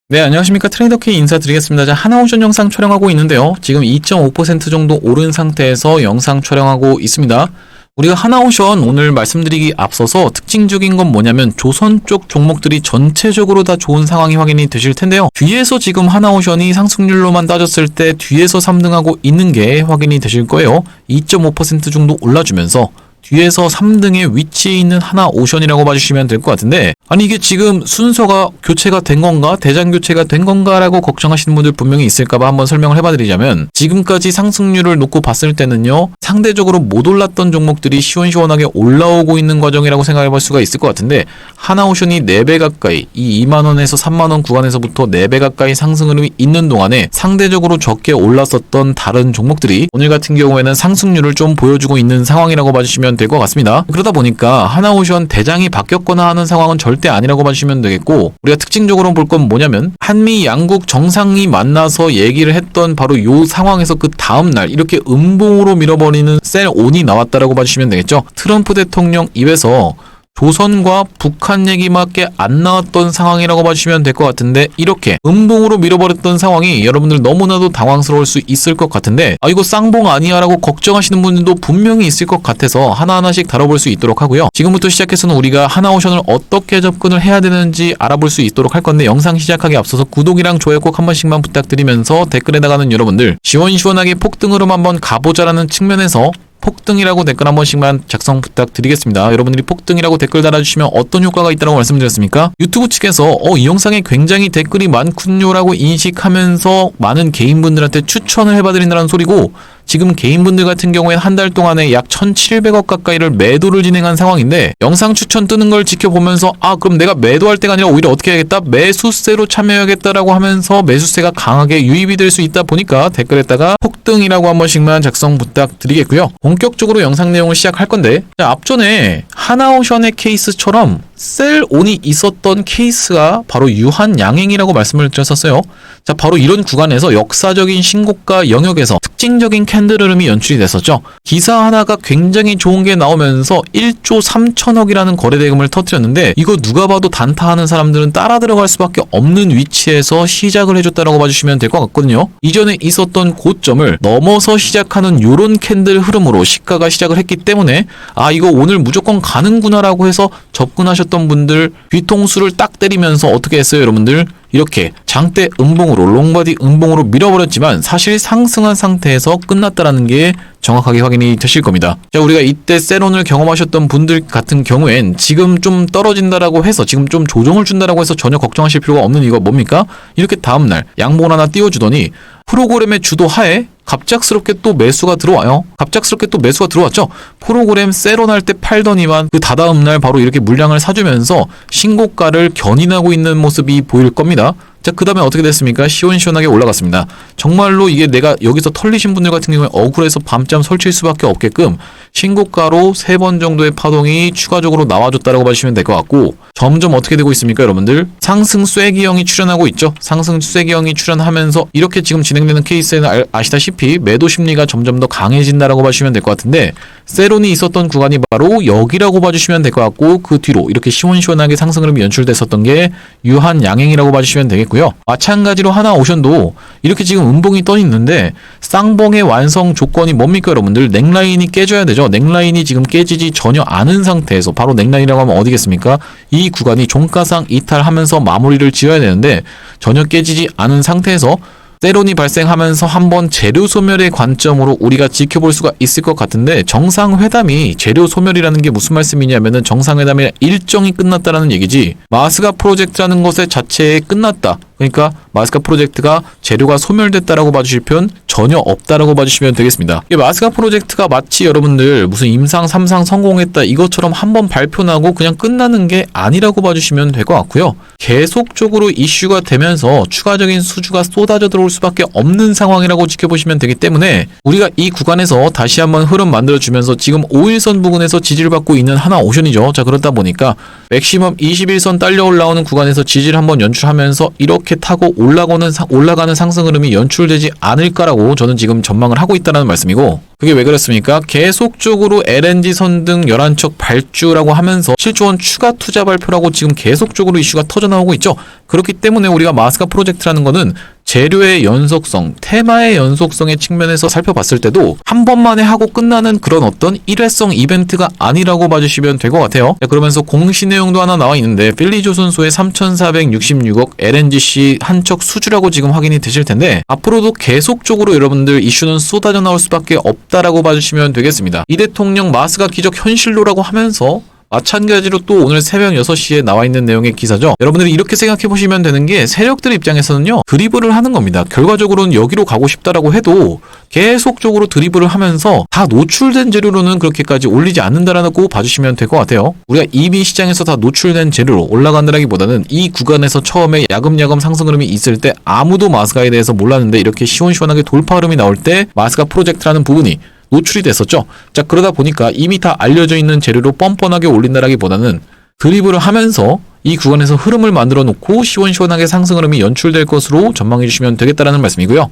네, 안녕하십니까. 트레이더K 인사드리겠습니다. 자, 하나오션 영상 촬영하고 있는데요. 지금 2.5% 정도 오른 상태에서 영상 촬영하고 있습니다. 우리가 하나오션 오늘 말씀드리기 앞서서 특징적인 건 뭐냐면 조선 쪽 종목들이 전체적으로 다 좋은 상황이 확인이 되실 텐데요. 뒤에서 지금 하나오션이 상승률로만 따졌을 때 뒤에서 3등하고 있는 게 확인이 되실 거예요. 2.5% 정도 올라주면서 뒤에서 3등의 위치에 있는 하나오션이라고 봐주시면 될 것 같은데, 아니 이게 지금 순서가 교체가 된 건가? 대장 교체가 된 건가? 라고 걱정하시는 분들 분명히 있을까봐 한번 설명을 해봐드리자면, 지금까지 상승률을 놓고 봤을 때는요, 상대적으로 못 올랐던 종목들이 시원시원하게 올라오고 있는 과정이라고 생각해볼 수가 있을 것 같은데, 하나오션이 4배 가까이, 이 2만원에서 3만원 구간에서부터 4배 가까이 상승 흐름이 있는 동안에 상대적으로 적게 올랐었던 다른 종목들이 오늘 같은 경우에는 상승률을 좀 보여주고 있는 상황이라고 봐주시면 될 것 같습니다. 그러다 보니까 하나오션 대장이 바뀌었거나 하는 상황은 절대 아니라고 봐주시면 되겠고, 우리가 특징적으로 볼 건 뭐냐면 한미 양국 정상이 만나서 얘기를 했던 바로 요 상황에서 그 다음날 이렇게 음봉으로 밀어버리는 셀온이 나왔다라고 봐주시면 되겠죠. 트럼프 대통령 입에서 조선과 북한 얘기밖에 안 나왔던 상황이라고 봐주시면 될 것 같은데, 이렇게 음봉으로 밀어버렸던 상황이 여러분들 너무나도 당황스러울 수 있을 것 같은데, 아 이거 쌍봉 아니야 라고 걱정하시는 분들도 분명히 있을 것 같아서 하나하나씩 다뤄볼 수 있도록 하고요. 지금부터 시작해서는 우리가 하나오션을 어떻게 접근을 해야 되는지 알아볼 수 있도록 할 건데, 영상 시작하기 앞서서 구독이랑 좋아요 꼭 한 번씩만 부탁드리면서 댓글에 나가는 여러분들 시원시원하게 폭등으로 한번 가보자라는 측면에서 폭등이라고 댓글 한 번씩만 작성 부탁드리겠습니다. 여러분들이 폭등이라고 댓글 달아주시면 어떤 효과가 있다고 말씀드렸습니까? 유튜브 측에서 이 영상에 굉장히 댓글이 많군요 라고 인식하면서 많은 개인분들한테 추천을 해봐드린다는 소리고, 지금 개인분들 같은 경우에는 한 달 동안에 약 1,700억 가까이를 매도를 진행한 상황인데, 영상 추천 뜨는 걸 지켜보면서 그럼 내가 매도할 때가 아니라 오히려 어떻게 해야겠다? 매수세로 참여해야겠다라고 하면서 매수세가 강하게 유입이 될 수 있다 보니까 댓글에다가 폭등이라고 한 번씩만 작성 부탁드리겠고요. 본격적으로 영상 내용을 시작할 건데, 앞전에 하나오션의 케이스처럼 셀온이 있었던 케이스가 바로 유한양행이라고 말씀을 드렸었어요. 자, 바로 이런 구간에서 역사적인 신고가 영역에서 특징적인 캔들 흐름이 연출이 됐었죠. 기사 하나가 굉장히 좋은 게 나오면서 1조 3천억이라는 거래 대금을 터뜨렸는데, 이거 누가 봐도 단타하는 사람들은 따라 들어갈 수밖에 없는 위치에서 시작을 해줬다라고 봐주시면 될 것 같거든요. 이전에 있었던 고점을 넘어서 시작하는 요런 캔들 흐름으로 시가가 시작을 했기 때문에 이거 오늘 무조건 가는구나라고 해서 접근하셨던 분들 뒤통수를 딱 때리면서 어떻게 했어요 여러분들? 이렇게 장대 음봉으로 롱바디 음봉으로 밀어버렸지만 사실 상승한 상태에서 끝났다라는 게 정확하게 확인이 되실 겁니다. 자, 우리가 이때 셀온을 경험하셨던 분들 같은 경우엔 지금 좀 떨어진다라고 해서 지금 좀 조정을 준다라고 해서 전혀 걱정하실 필요가 없는 이유가 뭡니까? 이렇게 다음날 양봉을 하나 띄워주더니 프로그램의 주도 하에 갑작스럽게 또 매수가 들어와요. 갑작스럽게 또 매수가 들어왔죠. 프로그램 셀온 할 때 팔더니만 그 다다음날 바로 이렇게 물량을 사주면서 신고가를 견인하고 있는 모습이 보일 겁니다. 자, 그 다음에 어떻게 됐습니까? 시원시원하게 올라갔습니다. 정말로 이게 내가 여기서 털리신 분들 같은 경우에 억울해서 밤잠 설칠 수밖에 없게끔 신고가로 3번 정도의 파동이 추가적으로 나와줬다라고 봐주시면 될 것 같고, 점점 어떻게 되고 있습니까 여러분들? 상승 쐐기형이 출현하고 있죠. 상승 쐐기형이 출현하면서 이렇게 지금 진행되는 케이스에는 아시다시피 매도 심리가 점점 더 강해진다라고 봐주시면 될 것 같은데, 셀온이 있었던 구간이 바로 여기라고 봐주시면 될 것 같고, 그 뒤로 이렇게 시원시원하게 상승 흐름이 연출됐었던 게 유한양행이라고 봐주시면 되겠고요. 마찬가지로 하나오션도 이렇게 지금 음봉이 떠 있는데 쌍봉의 완성 조건이 뭡니까 여러분들? 넥라인이 깨져야 되죠. 넥라인이 지금 깨지지 전혀 않은 상태에서, 바로 넥라인이라고 하면 어디겠습니까? 이 구간이 종가상 이탈하면서 마무리를 지어야 되는데 전혀 깨지지 않은 상태에서 셀온이 발생하면서 한번 재료 소멸의 관점으로 우리가 지켜볼 수가 있을 것 같은데, 정상회담이 재료 소멸이라는 게 무슨 말씀이냐면은 정상회담의 일정이 끝났다라는 얘기지, 마스가 프로젝트라는 것의 자체에 끝났다, 그러니까 마스카 프로젝트가 재료가 소멸됐다라고 봐주실 편 전혀 없다라고 봐주시면 되겠습니다. 이 마스카 프로젝트가 마치 여러분들 무슨 임상 3상 성공했다 이것처럼 한번 발표나고 그냥 끝나는 게 아니라고 봐주시면 될 것 같고요. 계속적으로 이슈가 되면서 추가적인 수주가 쏟아져 들어올 수밖에 없는 상황이라고 지켜보시면 되기 때문에, 우리가 이 구간에서 다시 한번 흐름 만들어주면서 지금 5일선 부근에서 지지를 받고 있는 하나오션이죠. 자, 그렇다 보니까 맥시멈 21선 딸려 올라오는 구간에서 지지를 한번 연출하면서 이렇게 타고 올라가는 상승 흐름이 연출되지 않을까라고 저는 지금 전망을 하고 있다는 말씀이고, 그게 왜 그렇습니까? 계속적으로 LNG 선등 11척 발주라고 하면서 실조원 추가 투자 발표라고 지금 계속적으로 이슈가 터져나오고 있죠. 그렇기 때문에 우리가 마스카 프로젝트라는 거는 재료의 연속성, 테마의 연속성의 측면에서 살펴봤을 때도 한 번만에 하고 끝나는 그런 어떤 일회성 이벤트가 아니라고 봐주시면 될 것 같아요. 자, 그러면서 공시 내용도 하나 나와 있는데 필리조선소의 3,466억 LNGC 한 척 수주라고 지금 확인이 되실 텐데 앞으로도 계속적으로 여러분들 이슈는 쏟아져 나올 수밖에 없다라고 봐주시면 되겠습니다. 이 대통령 마스카 기적 현실로라고 하면서 마찬가지로 또 오늘 새벽 6시에 나와 있는 내용의 기사죠. 여러분들이 이렇게 생각해 보시면 되는 게 세력들 입장에서는요. 드리블을 하는 겁니다. 결과적으로는 여기로 가고 싶다라고 해도 계속적으로 드리블을 하면서 다 노출된 재료로는 그렇게까지 올리지 않는다라고 봐주시면 될 것 같아요. 우리가 이미 시장에서 다 노출된 재료로 올라간다라기보다는 이 구간에서 처음에 야금야금 상승 흐름이 있을 때 아무도 마스카에 대해서 몰랐는데 이렇게 시원시원하게 돌파 흐름이 나올 때 마스카 프로젝트라는 부분이 노출이 됐었죠. 자, 그러다 보니까 이미 다 알려져 있는 재료로 뻔뻔하게 올린다라기보다는 드리블을 하면서 이 구간에서 흐름을 만들어 놓고 시원시원하게 상승 흐름이 연출될 것으로 전망해 주시면 되겠다라는 말씀이고요.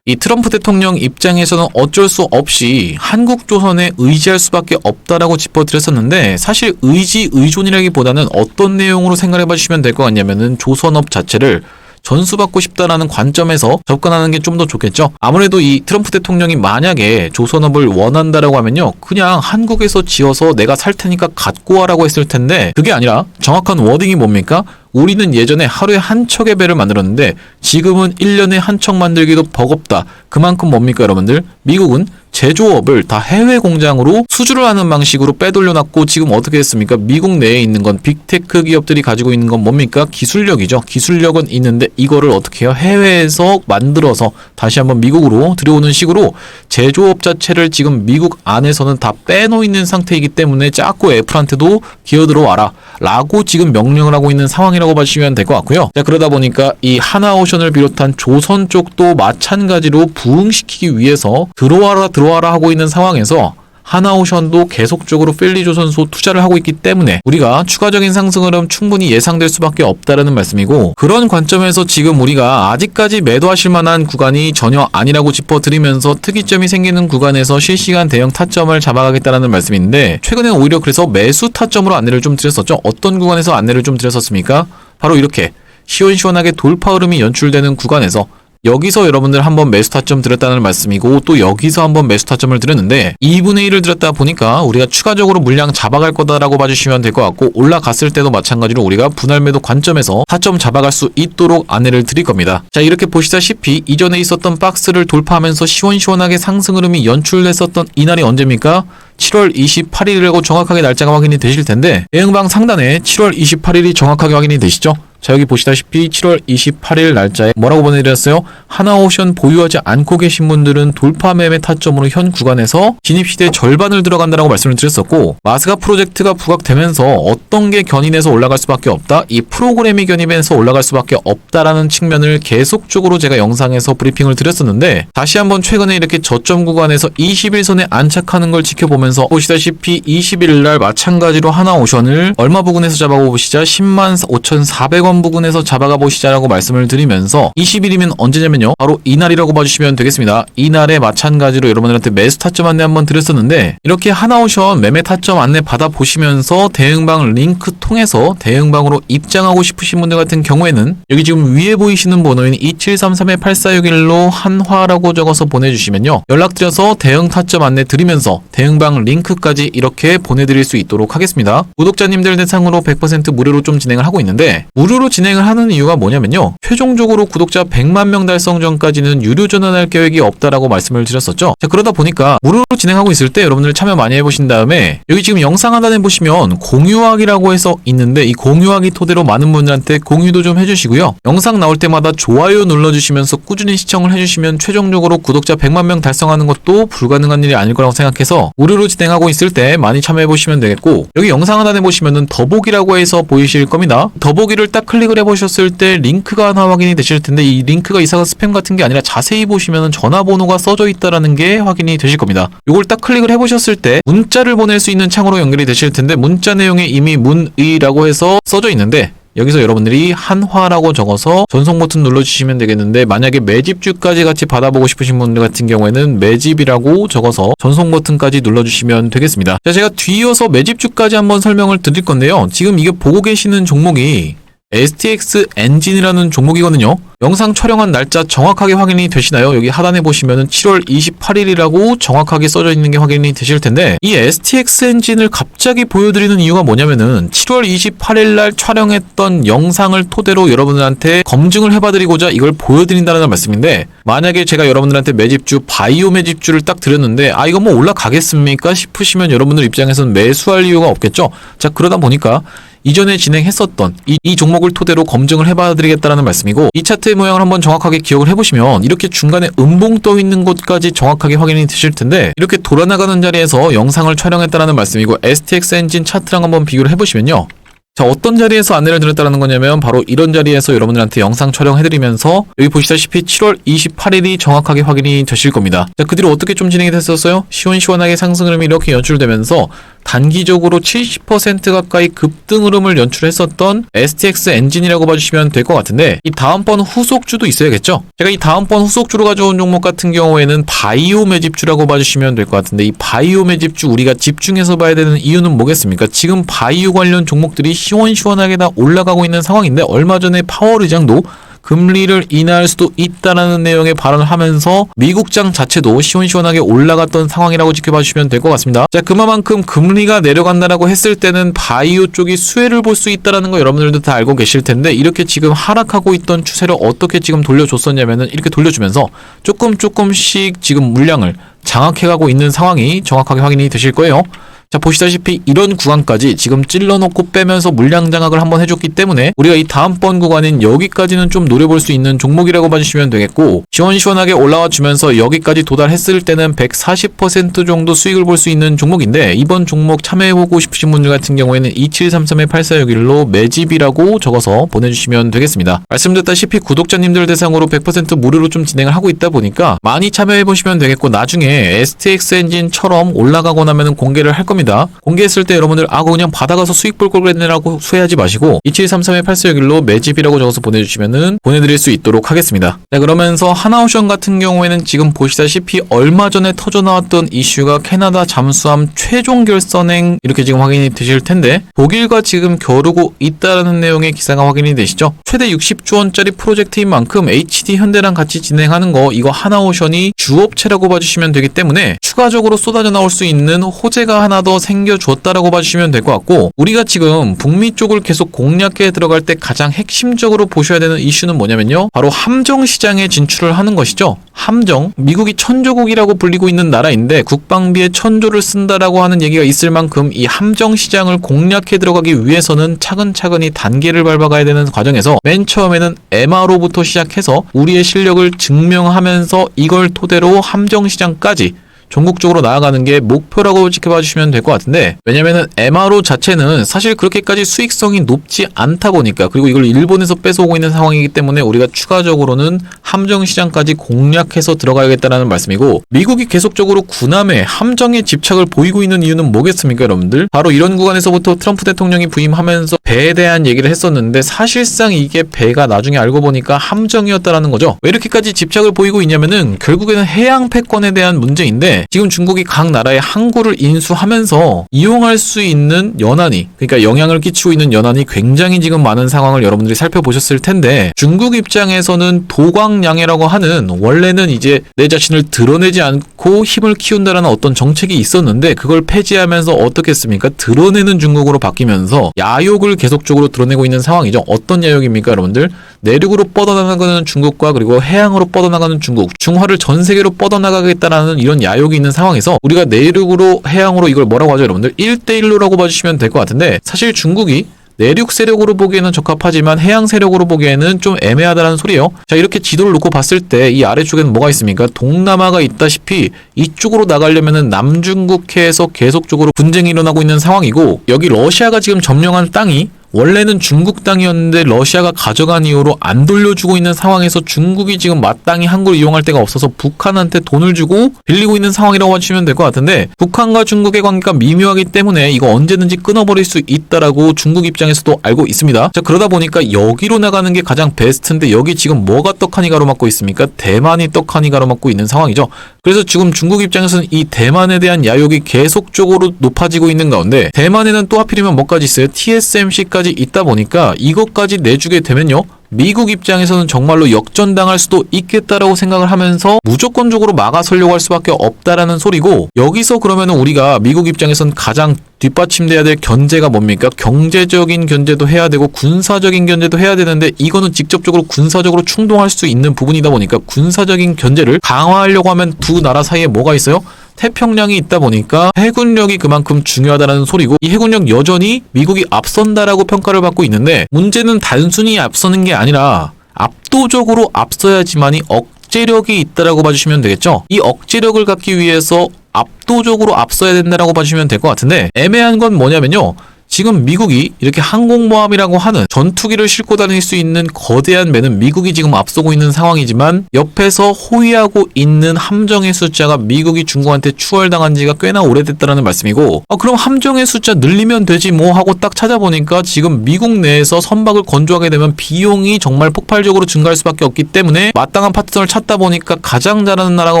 이 트럼프 대통령 입장에서는 어쩔 수 없이 한국조선에 의지할 수밖에 없다라고 짚어드렸었는데 사실 의지, 의존이라기보다는 어떤 내용으로 생각해 봐주시면 될 것 같냐면은 조선업 자체를 전수받고 싶다라는 관점에서 접근하는 게 좀 더 좋겠죠. 아무래도 이 트럼프 대통령이 만약에 조선업을 원한다라고 하면요. 그냥 한국에서 지어서 내가 살 테니까 갖고 와라고 했을 텐데 그게 아니라 정확한 워딩이 뭡니까? 우리는 예전에 하루에 한 척의 배를 만들었는데 지금은 1년에 한 척 만들기도 버겁다. 그만큼 뭡니까 여러분들? 미국은 제조업을 다 해외 공장으로 수주를 하는 방식으로 빼돌려놨고 지금 어떻게 했습니까? 미국 내에 있는 건 빅테크 기업들이 가지고 있는 건 뭡니까? 기술력이죠. 기술력은 있는데 이거를 어떻게 해요? 해외에서 만들어서 다시 한번 미국으로 들여오는 식으로 제조업 자체를 지금 미국 안에서는 다 빼놓는 상태이기 때문에 자꾸 애플한테도 기어들어 와라 라고 지금 명령을 하고 있는 상황이라고 봐주시면 될 것 같고요. 자, 그러다 보니까 이 하나오션을 비롯한 조선 쪽도 마찬가지로 부응시키기 위해서 들어와라 하고 있는 상황에서 하나오션도 계속적으로 필리조선소 투자를 하고 있기 때문에 우리가 추가적인 상승 흐름 충분히 예상될 수밖에 없다라는 말씀이고 그런 관점에서 지금 우리가 아직까지 매도하실 만한 구간이 전혀 아니라고 짚어드리면서 특이점이 생기는 구간에서 실시간 대형 타점을 잡아가겠다라는 말씀인데 최근에 오히려 그래서 매수 타점으로 안내를 좀 드렸었죠. 어떤 구간에서 안내를 좀 드렸었습니까? 바로 이렇게 시원시원하게 돌파 흐름이 연출되는 구간에서 여기서 여러분들 한번 매수 타점 드렸다는 말씀이고 또 여기서 한번 매수 타점을 드렸는데 2분의 1을 드렸다 보니까 우리가 추가적으로 물량 잡아갈 거다라고 봐주시면 될 것 같고 올라갔을 때도 마찬가지로 우리가 분할 매도 관점에서 타점 잡아갈 수 있도록 안내를 드릴 겁니다. 자, 이렇게 보시다시피 이전에 있었던 박스를 돌파하면서 시원시원하게 상승 흐름이 연출됐었던 이날이 언제입니까? 7월 28일이라고 정확하게 날짜가 확인이 되실 텐데 대응방 상단에 7월 28일이 정확하게 확인이 되시죠? 자, 여기 보시다시피 7월 28일 날짜에 뭐라고 보내드렸어요? 하나오션 보유하지 않고 계신 분들은 돌파 매매 타점으로 현 구간에서 진입시대 절반을 들어간다라고 말씀을 드렸었고 마스카 프로젝트가 부각되면서 어떤 게 견인해서 올라갈 수밖에 없다? 이 프로그램이 견인해서 올라갈 수밖에 없다라는 측면을 계속적으로 제가 영상에서 브리핑을 드렸었는데 다시 한번 최근에 이렇게 저점 구간에서 21선에 안착하는 걸 지켜보면서 보시다시피 20일날 마찬가지로 하나오션을 얼마 부근에서 잡아보시자 105,400원 부근에서 잡아가 보시자라고 말씀을 드리면서 20일이면 언제냐면요. 바로 이날이라고 봐주시면 되겠습니다. 이날에 마찬가지로 여러분들한테 매수 타점 안내 한번 드렸었는데 이렇게 하나오션 매매 타점 안내 받아보시면서 대응방 링크 통해서 대응방으로 입장하고 싶으신 분들 같은 경우에는 여기 지금 위에 보이시는 번호인 2733-8461로 한화라고 적어서 보내주시면요. 연락드려서 대응 타점 안내 드리면서 대응방 링크까지 이렇게 보내드릴 수 있도록 하겠습니다. 구독자님들 대상으로 100% 무료로 좀 진행을 하고 있는데 무료로 진행을 하는 이유가 뭐냐면요. 최종적으로 구독자 100만 명 달성 전까지는 유료 전환할 계획이 없다라고 말씀을 드렸었죠. 자, 그러다 보니까 무료로 진행하고 있을 때 여러분들 참여 많이 해보신 다음에 여기 지금 영상 하단에 보시면 공유하기라고 해서 있는데 이 공유하기 토대로 많은 분들한테 공유도 좀 해주시고요. 영상 나올 때마다 좋아요 눌러주시면서 꾸준히 시청을 해주시면 최종적으로 구독자 100만 명 달성하는 것도 불가능한 일이 아닐 거라고 생각해서 무료로 진행하고 있을 때 많이 참여해보시면 되겠고 여기 영상 하단에 보시면은 더보기라고 해서 보이실 겁니다. 더보기를 딱 클릭을 해보셨을 때 링크가 하나 확인이 되실 텐데 이 링크가 이상한 스팸 같은 게 아니라 자세히 보시면 전화번호가 써져 있다라는 게 확인이 되실 겁니다. 이걸 딱 클릭을 해보셨을 때 문자를 보낼 수 있는 창으로 연결이 되실 텐데 문자 내용에 이미 문의라고 해서 써져 있는데 여기서 여러분들이 한화라고 적어서 전송 버튼 눌러주시면 되겠는데, 만약에 매집주까지 같이 받아보고 싶으신 분들 같은 경우에는 매집이라고 적어서 전송 버튼까지 눌러주시면 되겠습니다. 자, 제가 뒤이어서 매집주까지 한번 설명을 드릴 건데요. 지금 이게 보고 계시는 종목이 STX 엔진이라는 종목이거든요. 영상 촬영한 날짜 정확하게 확인이 되시나요? 여기 하단에 보시면은 7월 28일이라고 정확하게 써져 있는 게 확인이 되실 텐데, 이 STX 엔진을 갑자기 보여드리는 이유가 뭐냐면은 7월 28일 날 촬영했던 영상을 토대로 여러분들한테 검증을 해봐드리고자 이걸 보여드린다는 말씀인데, 만약에 제가 여러분들한테 매집주, 바이오 매집주를 딱 드렸는데 이거 뭐 올라가겠습니까? 싶으시면 여러분들 입장에서는 매수할 이유가 없겠죠? 자, 그러다 보니까 이전에 진행했었던 이 종목을 토대로 검증을 해봐드리겠다는 말씀이고, 이 차트의 모양을 한번 정확하게 기억을 해보시면 이렇게 중간에 음봉 떠 있는 곳까지 정확하게 확인이 되실 텐데, 이렇게 돌아나가는 자리에서 영상을 촬영했다는 말씀이고, STX 엔진 차트랑 한번 비교를 해보시면요. 자, 어떤 자리에서 안내를 드렸다는 거냐면 바로 이런 자리에서 여러분들한테 영상 촬영해드리면서 여기 보시다시피 7월 28일이 정확하게 확인이 되실 겁니다. 자, 그 뒤로 어떻게 좀 진행이 됐었어요? 시원시원하게 상승 흐름이 이렇게 연출되면서 단기적으로 70% 가까이 급등 흐름을 연출했었던 STX 엔진이라고 봐주시면 될 것 같은데, 이 다음번 후속주도 있어야겠죠? 제가 이 다음번 후속주로 가져온 종목 같은 경우에는 바이오 매집주라고 봐주시면 될 것 같은데, 이 바이오 매집주 우리가 집중해서 봐야 되는 이유는 뭐겠습니까? 지금 바이오 관련 종목들이 시원시원하게 다 올라가고 있는 상황인데, 얼마 전에 파월 의장도 금리를 인하할 수도 있다라는 내용의 발언을 하면서 미국장 자체도 시원시원하게 올라갔던 상황이라고 지켜봐 주시면 될 것 같습니다. 자, 그만큼 금리가 내려간다라고 했을 때는 바이오 쪽이 수혜를 볼 수 있다라는 거 여러분들도 다 알고 계실 텐데, 이렇게 지금 하락하고 있던 추세를 어떻게 지금 돌려줬었냐면은 이렇게 돌려주면서 조금씩 지금 물량을 장악해가고 있는 상황이 정확하게 확인이 되실 거예요. 자, 보시다시피 이런 구간까지 지금 찔러놓고 빼면서 물량 장악을 한번 해줬기 때문에 우리가 이 다음번 구간인 여기까지는 좀 노려볼 수 있는 종목이라고 봐주시면 되겠고, 시원시원하게 올라와 주면서 여기까지 도달했을 때는 140% 정도 수익을 볼 수 있는 종목인데, 이번 종목 참여해보고 싶으신 분들 같은 경우에는 2733-8461로 매집이라고 적어서 보내주시면 되겠습니다. 말씀드렸다시피 구독자님들 대상으로 100% 무료로 좀 진행을 하고 있다 보니까 많이 참여해보시면 되겠고, 나중에 STX 엔진처럼 올라가고 나면 공개를 할 겁니다. 공개했을 때 여러분들 그냥 받아가서 수익 볼 걸 그랬네라고 후회하지 마시고 2733-8461로 매집이라고 적어서 보내주시면은 보내드릴 수 있도록 하겠습니다. 자, 그러면서 하나오션 같은 경우에는 지금 보시다시피 얼마 전에 터져 나왔던 이슈가 캐나다 잠수함 최종 결선행, 이렇게 지금 확인이 되실 텐데, 독일과 지금 겨루고 있다라는 내용의 기사가 확인이 되시죠? 최대 60조 원짜리 프로젝트인 만큼 HD 현대랑 같이 진행하는 거, 이거 하나오션이 주업체라고 봐주시면 되기 때문에 추가적으로 쏟아져 나올 수 있는 호재가 하나 더 생겨줬다라고 봐주시면 될 것 같고, 우리가 지금 북미 쪽을 계속 공략해 들어갈 때 가장 핵심적으로 보셔야 되는 이슈는 뭐냐면요, 바로 함정 시장에 진출을 하는 것이죠. 함정, 미국이 천조국이라고 불리고 있는 나라인데 국방비에 1000조를 쓴다라고 하는 얘기가 있을 만큼 이 함정 시장을 공략해 들어가기 위해서는 차근차근히 단계를 밟아가야 되는 과정에서 맨 처음에는 MRO부터 시작해서 우리의 실력을 증명하면서 이걸 토대로 함정 시장까지 전국적으로 나아가는 게 목표라고 지켜봐 주시면 될 것 같은데, 왜냐면은 MRO 자체는 사실 그렇게까지 수익성이 높지 않다 보니까, 그리고 이걸 일본에서 뺏어오고 있는 상황이기 때문에 우리가 추가적으로는 함정 시장까지 공략해서 들어가야겠다는 말씀이고, 미국이 계속적으로 군함에 함정에 집착을 보이고 있는 이유는 뭐겠습니까, 여러분들? 바로 이런 구간에서부터 트럼프 대통령이 부임하면서 배에 대한 얘기를 했었는데, 사실상 이게 배가 나중에 알고 보니까 함정이었다라는 거죠. 왜 이렇게까지 집착을 보이고 있냐면은 결국에는 해양 패권에 대한 문제인데, 지금 중국이 각 나라의 항구를 인수하면서 이용할 수 있는 연안이, 그러니까 영향을 끼치고 있는 연안이 굉장히 지금 많은 상황을 여러분들이 살펴보셨을 텐데, 중국 입장에서는 도광양해라고 하는, 원래는 이제 내 자신을 드러내지 않고 힘을 키운다라는 어떤 정책이 있었는데 그걸 폐지하면서 어떻게 했습니까? 드러내는 중국으로 바뀌면서 야욕을 계속적으로 드러내고 있는 상황이죠. 어떤 야욕입니까, 여러분들? 내륙으로 뻗어나가는 중국과 그리고 해양으로 뻗어나가는 중국, 중화를 전 세계로 뻗어나가겠다라는 이런 야욕이 있는 상황에서 우리가 내륙으로 해양으로 이걸 뭐라고 하죠, 여러분들? 1대1로라고 봐주시면 될 것 같은데, 사실 중국이 내륙 세력으로 보기에는 적합하지만 해양 세력으로 보기에는 좀 애매하다는 소리예요. 자, 이렇게 지도를 놓고 봤을 때 이 아래쪽에는 뭐가 있습니까? 동남아가 있다시피 이쪽으로 나가려면은 남중국해에서 계속적으로 분쟁이 일어나고 있는 상황이고, 여기 러시아가 지금 점령한 땅이 원래는 중국 땅이었는데 러시아가 가져간 이후로 안 돌려주고 있는 상황에서 중국이 지금 마땅히 항구를 이용할 데가 없어서 북한한테 돈을 주고 빌리고 있는 상황이라고 하시면 될 것 같은데, 북한과 중국의 관계가 미묘하기 때문에 이거 언제든지 끊어버릴 수 있다라고 중국 입장에서도 알고 있습니다. 자, 그러다 보니까 여기로 나가는 게 가장 베스트인데, 여기 지금 뭐가 떡하니 가로막고 있습니까? 대만이 떡하니 가로막고 있는 상황이죠. 그래서 지금 중국 입장에서는 이 대만에 대한 야욕이 계속적으로 높아지고 있는 가운데, 대만에는 또 하필이면 뭐까지 있어요? TSMC까지 있다 보니까 이것까지 내주게 되면요, 미국 입장에서는 정말로 역전당할 수도 있겠다라고 생각을 하면서 무조건적으로 막아서려고 할 수밖에 없다라는 소리고, 여기서 그러면 우리가 미국 입장에서는 가장 뒷받침돼야 될 견제가 뭡니까? 경제적인 견제도 해야 되고 군사적인 견제도 해야 되는데, 이거는 직접적으로 군사적으로 충동할 수 있는 부분이다 보니까 군사적인 견제를 강화하려고 하면 두 나라 사이에 뭐가 있어요? 태평양이 있다 보니까 해군력이 그만큼 중요하다는 소리고, 이 해군력 여전히 미국이 앞선다라고 평가를 받고 있는데, 문제는 단순히 앞서는 게 아니라 압도적으로 앞서야지만이 억제력이 있다라고 봐주시면 되겠죠. 이 억제력을 갖기 위해서 압도적으로 앞서야 된다라고 봐주시면 될 것 같은데, 애매한 건 뭐냐면요, 지금 미국이 이렇게 항공모함이라고 하는 전투기를 싣고 다닐 수 있는 거대한 배는 미국이 지금 앞서고 있는 상황이지만, 옆에서 호위하고 있는 함정의 숫자가 미국이 중국한테 추월당한 지가 꽤나 오래됐다는 말씀이고, 그럼 함정의 숫자 늘리면 되지 뭐 하고 딱 찾아보니까 지금 미국 내에서 선박을 건조하게 되면 비용이 정말 폭발적으로 증가할 수밖에 없기 때문에 마땅한 파트너를 찾다 보니까 가장 잘하는 나라가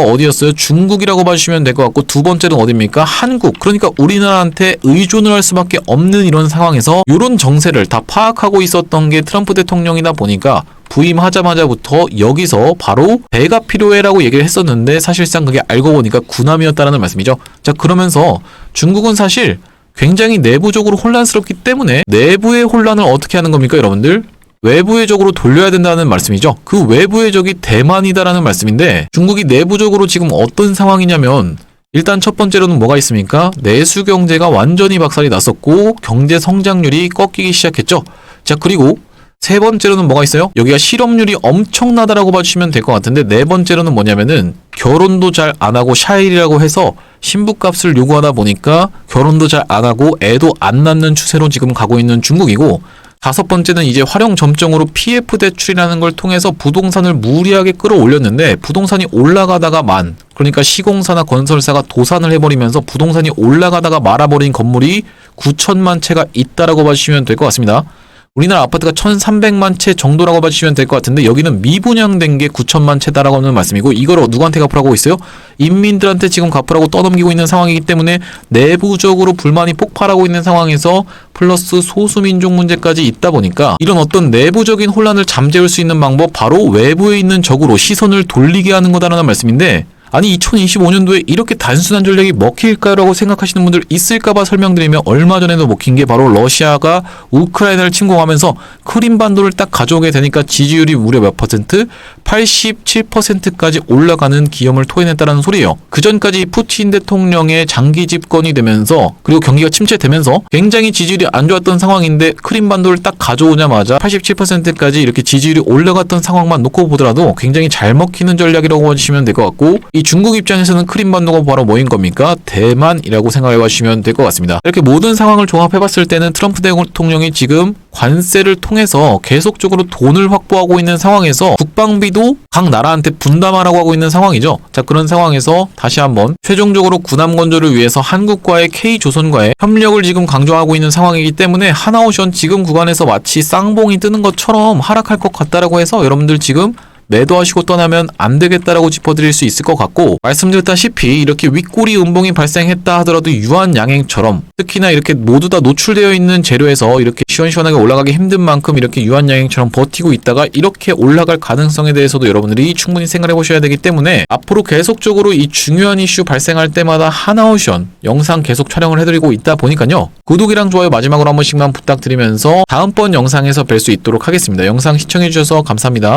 어디였어요? 중국이라고 봐주시면 될 것 같고, 두 번째는 어디입니까? 한국. 그러니까 우리나라한테 의존을 할 수밖에 없는 이런 상황에서 이런 정세를 다 파악하고 있었던 게 트럼프 대통령이다 보니까, 부임하자마자부터 여기서 바로 배가 필요해라고 얘기를 했었는데, 사실상 그게 알고 보니까 군함이었다라는 말씀이죠. 자, 그러면서 중국은 사실 굉장히 내부적으로 혼란스럽기 때문에 내부의 혼란을 어떻게 하는 겁니까, 여러분들? 외부의 적으로 돌려야 된다는 말씀이죠. 그 외부의 적이 대만이다라는 말씀인데, 중국이 내부적으로 지금 어떤 상황이냐면, 일단 첫 번째로는 뭐가 있습니까? 내수 경제가 완전히 박살이 났었고 경제 성장률이 꺾이기 시작했죠. 자, 그리고 세 번째로는 뭐가 있어요? 여기가 실업률이 엄청나다라고 봐주시면 될 것 같은데, 네 번째로는 뭐냐면은 결혼도 잘 안 하고 샤일이라고 해서 신부값을 요구하다 보니까 결혼도 잘 안 하고 애도 안 낳는 추세로 지금 가고 있는 중국이고, 다섯 번째는 이제 활용 점정으로 PF 대출이라는 걸 통해서 부동산을 무리하게 끌어올렸는데, 부동산이 올라가다가 그러니까 시공사나 건설사가 도산을 해버리면서 부동산이 올라가다가 말아버린 건물이 9천만 채가 있다라고 봐주시면 될 것 같습니다. 우리나라 아파트가 1,300만 채 정도라고 봐주시면 될 것 같은데, 여기는 미분양된 게 9천만 채다라고 하는 말씀이고, 이걸 누구한테 갚으라고 있어요? 인민들한테 지금 갚으라고 떠넘기고 있는 상황이기 때문에 내부적으로 불만이 폭발하고 있는 상황에서 플러스 소수민족 문제까지 있다 보니까, 이런 어떤 내부적인 혼란을 잠재울 수 있는 방법, 바로 외부에 있는 적으로 시선을 돌리게 하는 거다라는 말씀인데, 아니 2025년도에 이렇게 단순한 전략이 먹힐까라고 생각하시는 분들 있을까봐 설명드리면, 얼마 전에도 먹힌 게 바로 러시아가 우크라이나를 침공하면서 크림반도를 딱 가져오게 되니까 지지율이 무려 몇 퍼센트? 87%까지 올라가는 기염을 토해냈다는 소리예요. 그전까지 푸틴 대통령의 장기 집권이 되면서, 그리고 경기가 침체되면서 굉장히 지지율이 안 좋았던 상황인데, 크림반도를 딱 가져오자마자 87%까지 이렇게 지지율이 올라갔던 상황만 놓고 보더라도 굉장히 잘 먹히는 전략이라고 보시면 될 것 같고, 이 중국 입장에서는 크림반도가 바로 뭐인 겁니까? 대만이라고 생각해 보시면 될 것 같습니다. 이렇게 모든 상황을 종합해봤을 때는 트럼프 대통령이 지금 관세를 통해서 계속적으로 돈을 확보하고 있는 상황에서 국방비도 각 나라한테 분담하라고 하고 있는 상황이죠. 자, 그런 상황에서 다시 한번 최종적으로 군함 건조를 위해서 한국과의 K조선과의 협력을 지금 강조하고 있는 상황이기 때문에, 하나오션 지금 구간에서 마치 쌍봉이 뜨는 것처럼 하락할 것 같다라고 해서 여러분들 지금 매도하시고 떠나면 안 되겠다라고 짚어드릴 수 있을 것 같고, 말씀드렸다시피 이렇게 윗꼬리 음봉이 발생했다 하더라도 유한 양행처럼, 특히나 이렇게 모두 다 노출되어 있는 재료에서 이렇게 시원시원하게 올라가기 힘든 만큼 이렇게 유한 양행처럼 버티고 있다가 이렇게 올라갈 가능성에 대해서도 여러분들이 충분히 생각해 보셔야 되기 때문에, 앞으로 계속적으로 이 중요한 이슈 발생할 때마다 하나오션 영상 계속 촬영을 해드리고 있다 보니까요, 구독이랑 좋아요 마지막으로 한 번씩만 부탁드리면서 다음번 영상에서 뵐 수 있도록 하겠습니다. 영상 시청해주셔서 감사합니다.